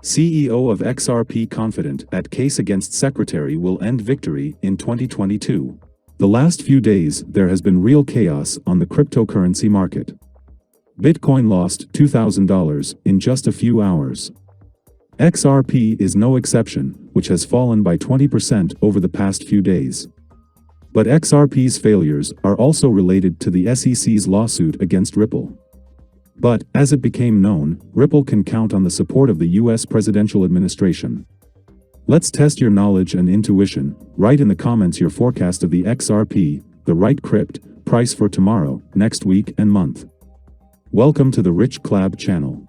CEO of XRP confident that case against Secretary will end victory in 2022. The last few days there has been real chaos on the cryptocurrency market. Bitcoin lost $2,000 in just a few hours. XRP is no exception, which has fallen by 20% over the past few days. But XRP's failures are also related to the SEC's lawsuit against Ripple. But, as it became known, Ripple can count on the support of the US presidential administration. Let's test your knowledge and intuition. Write in the comments your forecast of the XRP, the right crypt, price for tomorrow, next week and month. Welcome to the Rich Clab channel.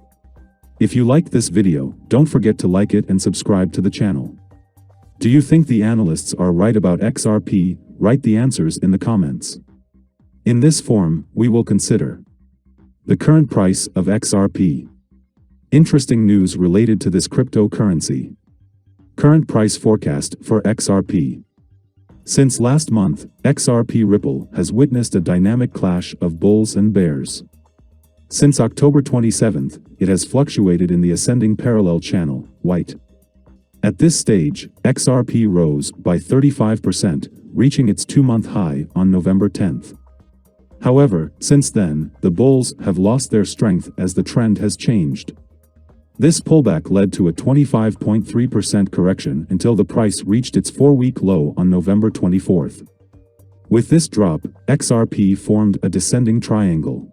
If you like this video, don't forget to like it and subscribe to the channel. Do you think the analysts are right about XRP? Write the answers in the comments. In this form, we will consider the current price of XRP. Interesting news related to this cryptocurrency. Current price forecast for XRP. Since last month, XRP Ripple has witnessed a dynamic clash of bulls and bears. Since October 27th, it has fluctuated in the ascending parallel channel, white. At this stage, XRP rose by 35%, reaching its 2-month high on November 10th. However, since then, the bulls have lost their strength as the trend has changed. This pullback led to a 25.3% correction until the price reached its 4-week low on November 24th. With this drop, XRP formed a descending triangle.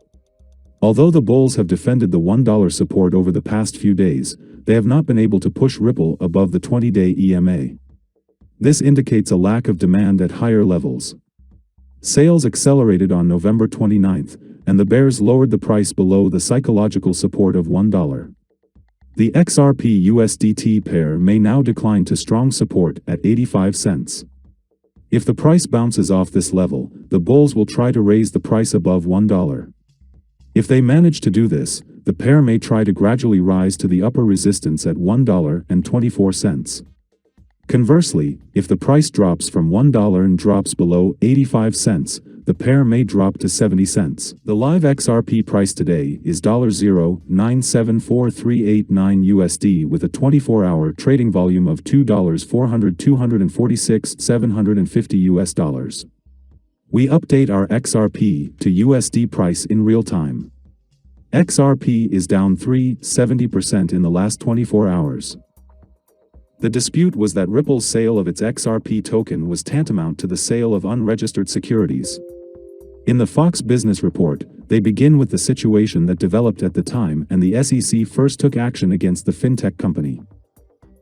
Although the bulls have defended the $1 support over the past few days, they have not been able to push Ripple above the 20-day EMA. This indicates a lack of demand at higher levels. Sales accelerated on November 29th, and the bears lowered the price below the psychological support of $1. The XRP-USDT pair may now decline to strong support at 85 cents. If the price bounces off this level, the bulls will try to raise the price above $1. If they manage to do this, the pair may try to gradually rise to the upper resistance at $1.24. Conversely, if the price drops from $1 and drops below 85 cents, the pair may drop to 70 cents. The live XRP price today is $0.974389 USD with a 24-hour trading volume of $2,246,750 US. We update our XRP to USD price in real time. XRP is down 370% in the last 24 hours. The dispute was that Ripple's sale of its XRP token was tantamount to the sale of unregistered securities. In the Fox Business Report, they begin with the situation that developed at the time and the SEC first took action against the fintech company.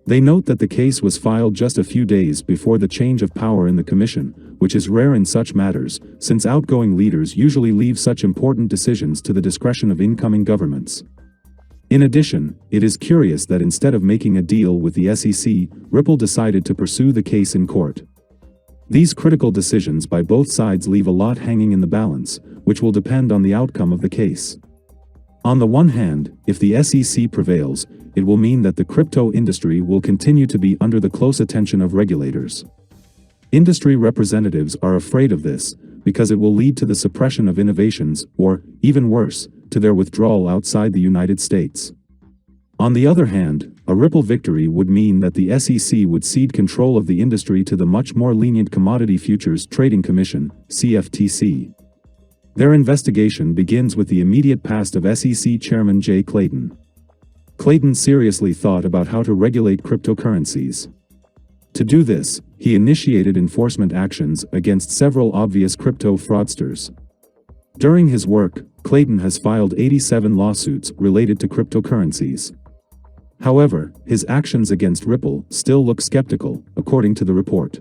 They note that the case was filed just a few days before the change of power in the commission, which is rare in such matters, since outgoing leaders usually leave such important decisions to the discretion of incoming governments. In addition, it is curious that instead of making a deal with the SEC, Ripple decided to pursue the case in court. These critical decisions by both sides leave a lot hanging in the balance, which will depend on the outcome of the case. On the one hand, if the SEC prevails, it will mean that the crypto industry will continue to be under the close attention of regulators. Industry representatives are afraid of this, because it will lead to the suppression of innovations, or, even worse, to their withdrawal outside the United States. On the other hand, a Ripple victory would mean that the SEC would cede control of the industry to the much more lenient Commodity Futures Trading Commission, CFTC. Their investigation begins with the immediate past of SEC Chairman Jay Clayton. Clayton seriously thought about how to regulate cryptocurrencies. To do this, he initiated enforcement actions against several obvious crypto fraudsters. During his work, Clayton has filed 87 lawsuits related to cryptocurrencies. However, his actions against Ripple still look skeptical, according to the report.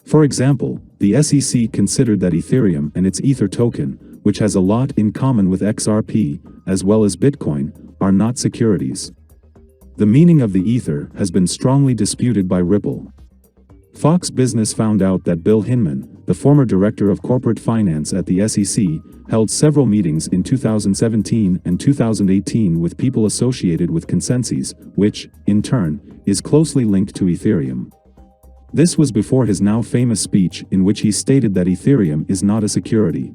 For example, the SEC considered that Ethereum and its Ether token, which has a lot in common with XRP, as well as Bitcoin, are not securities. The meaning of the Ether has been strongly disputed by Ripple. Fox Business found out that Bill Hinman, the former director of corporate finance at the SEC, held several meetings in 2017 and 2018 with people associated with Consensus, which, in turn, is closely linked to Ethereum. This was before his now famous speech in which he stated that Ethereum is not a security.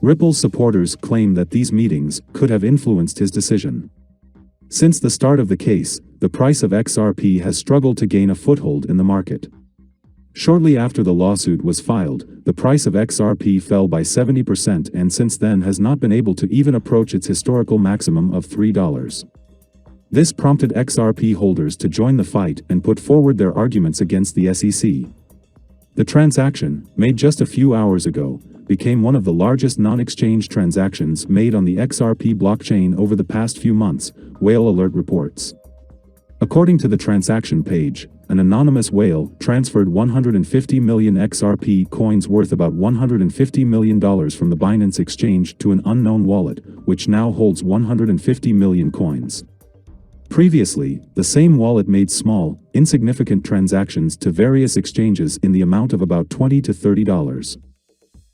Ripple's supporters claim that these meetings could have influenced his decision. Since the start of the case, the price of XRP has struggled to gain a foothold in the market. Shortly after the lawsuit was filed, the price of XRP fell by 70% and since then has not been able to even approach its historical maximum of $3. This prompted XRP holders to join the fight and put forward their arguments against the SEC. The transaction, made just a few hours ago, became one of the largest non-exchange transactions made on the XRP blockchain over the past few months, Whale Alert reports. According to the transaction page, an anonymous whale transferred 150 million XRP coins worth about $150 million from the Binance exchange to an unknown wallet, which now holds 150 million coins. Previously, the same wallet made small, insignificant transactions to various exchanges in the amount of about $20 to $30.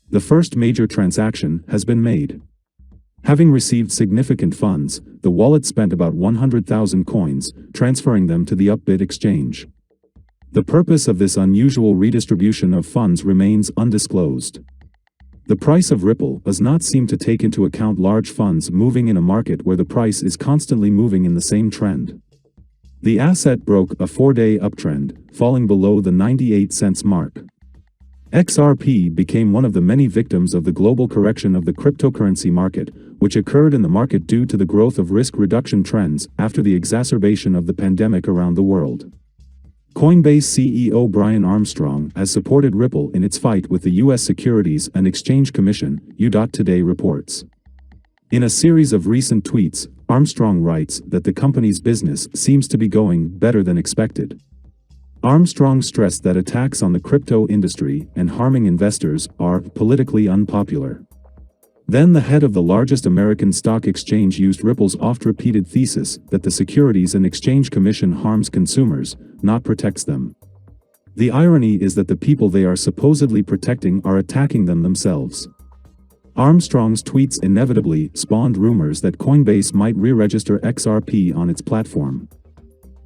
The first major transaction has been made. Having received significant funds, the wallet spent about 100,000 coins, transferring them to the Upbit exchange. The purpose of this unusual redistribution of funds remains undisclosed. The price of Ripple does not seem to take into account large funds moving in a market where the price is constantly moving in the same trend. The asset broke a 4-day uptrend, falling below the 98 cents mark. XRP became one of the many victims of the global correction of the cryptocurrency market, which occurred in the market due to the growth of risk reduction trends after the exacerbation of the pandemic around the world. Coinbase CEO Brian Armstrong has supported Ripple in its fight with the U.S. Securities and Exchange Commission, U.Today reports. In a series of recent tweets, Armstrong writes that the company's business seems to be going better than expected. Armstrong stressed that attacks on the crypto industry and harming investors are politically unpopular. Then the head of the largest American stock exchange used Ripple's oft-repeated thesis that the Securities and Exchange Commission harms consumers, not protects them. The irony is that the people they are supposedly protecting are attacking them themselves. Armstrong's tweets inevitably spawned rumors that Coinbase might re-register XRP on its platform.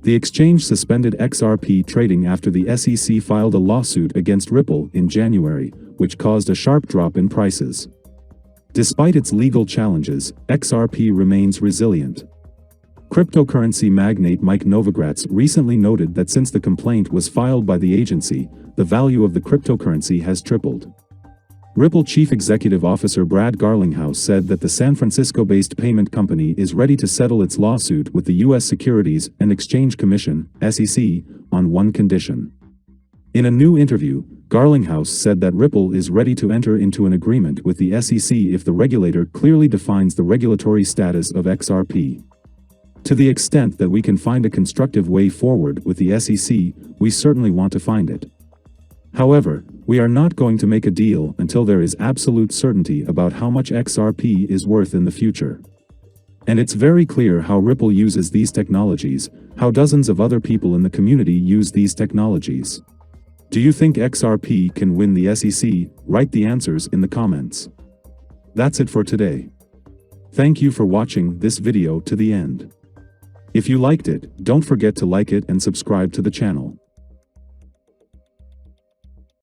The exchange suspended XRP trading after the SEC filed a lawsuit against Ripple in January, which caused a sharp drop in prices. Despite its legal challenges, XRP remains resilient. Cryptocurrency magnate Mike Novogratz recently noted that since the complaint was filed by the agency, the value of the cryptocurrency has tripled. Ripple Chief Executive Officer Brad Garlinghouse said that the San Francisco-based payment company is ready to settle its lawsuit with the U.S. Securities and Exchange Commission, SEC, on one condition. In a new interview, Garlinghouse said that Ripple is ready to enter into an agreement with the SEC if the regulator clearly defines the regulatory status of XRP. To the extent that we can find a constructive way forward with the SEC, we certainly want to find it. However, we are not going to make a deal until there is absolute certainty about how much XRP is worth in the future. And it's very clear how Ripple uses these technologies, how dozens of other people in the community use these technologies. Do you think XRP can win the SEC? Write the answers in the comments. That's it for today. Thank you for watching this video to the end. If you liked it, don't forget to like it and subscribe to the channel.